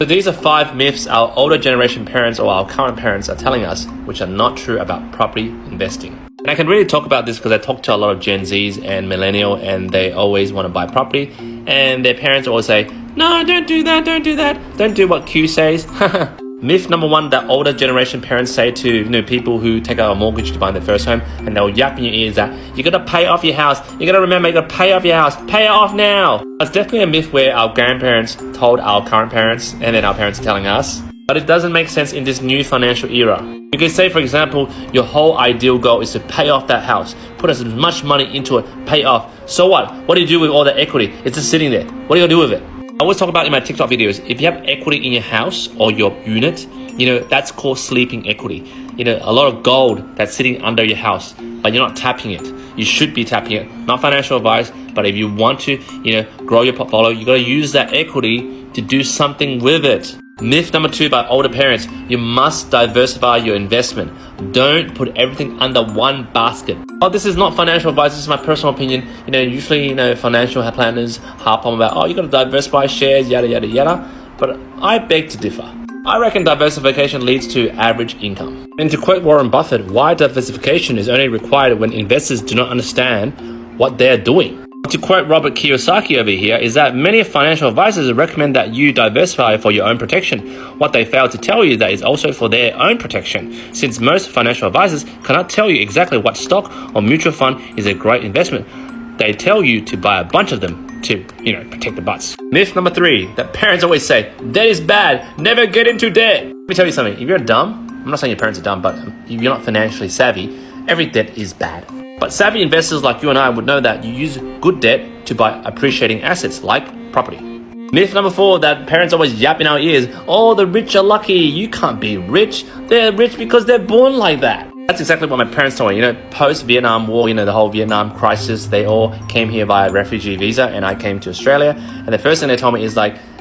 So these are 5 myths our older generation parents or our current parents are telling us, which are not true about property investing. And I can really talk about this because I talk to a lot of Gen Zs and millennial, and they always want to buy property, and their parents always say, no, don't do that, don't do that, don't do what Q says. Myth number 1 that older generation parents say to people who take out a mortgage to buy their first home, and they'll yap in your ears that you gotta pay off your house. You gotta remember, you gotta pay off your house. Pay it off now. That's definitely a myth where our grandparents told our current parents, and then our parents are telling us. But it doesn't make sense in this new financial era. You can say, for example, your whole ideal goal is to pay off that house. Put as much money into it, pay it off. So what? What do you do with all that equity? It's just sitting there. What are you gonna do with it? I always talk about in my TikTok videos, if you have equity in your house or your unit, that's called sleeping equity. A lot of gold that's sitting under your house, but you're not tapping it. You should be tapping it. Not financial advice, but if you want to, grow your portfolio, you gotta use that equity to do something with it. Myth number 2 by older parents, you must diversify your investment. Don't put everything under one basket. Oh, this is not financial advice, this is my personal opinion. Usually, financial planners harp on about, you gotta diversify shares, yada, yada, yada. But I beg to differ. I reckon diversification leads to average income. And to quote Warren Buffett, why diversification is only required when investors do not understand what they're doing. To quote Robert Kiyosaki over here, is that many financial advisors recommend that you diversify for your own protection. What they fail to tell you that is also for their own protection, since most financial advisors cannot tell you exactly what stock or mutual fund is a great investment. They tell you to buy a bunch of them to, protect the butts. Myth number 3, that parents always say, debt is bad, never get into debt. Let me tell you something, if you're dumb, I'm not saying your parents are dumb, but if you're not financially savvy, every debt is bad. But savvy investors like you and I would know that you use good debt to buy appreciating assets like property. Myth number 4, that parents always yap in our ears, the rich are lucky, you can't be rich. They're rich because they're born like that. That's exactly what my parents told me. Post-Vietnam War, the whole Vietnam crisis, they all came here via refugee visa, and I came to Australia. And the first thing they told me is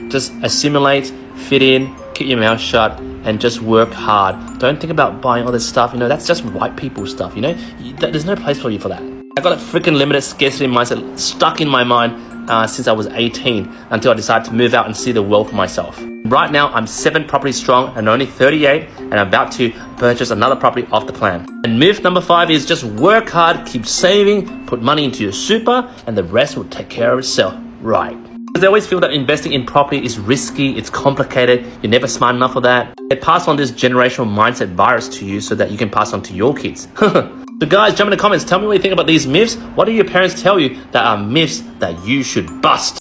just assimilate, fit in, keep your mouth shut, and just work hard. Don't think about buying all this stuff. That's just white people stuff. There's no place for you for that. I got a freaking limited scarcity mindset stuck in my mind since I was 18 until I decided to move out and see the world for myself. Right now, I'm 7 properties strong and only 38, and I'm about to purchase another property off the plan. And myth number 5 is just work hard, keep saving, put money into your super, and the rest will take care of itself. Right. Because they always feel that investing in property is risky, it's complicated, you're never smart enough for that. They pass on this generational mindset virus to you so that you can pass on to your kids. So guys, jump in the comments, tell me what you think about these myths. What do your parents tell you that are myths that you should bust?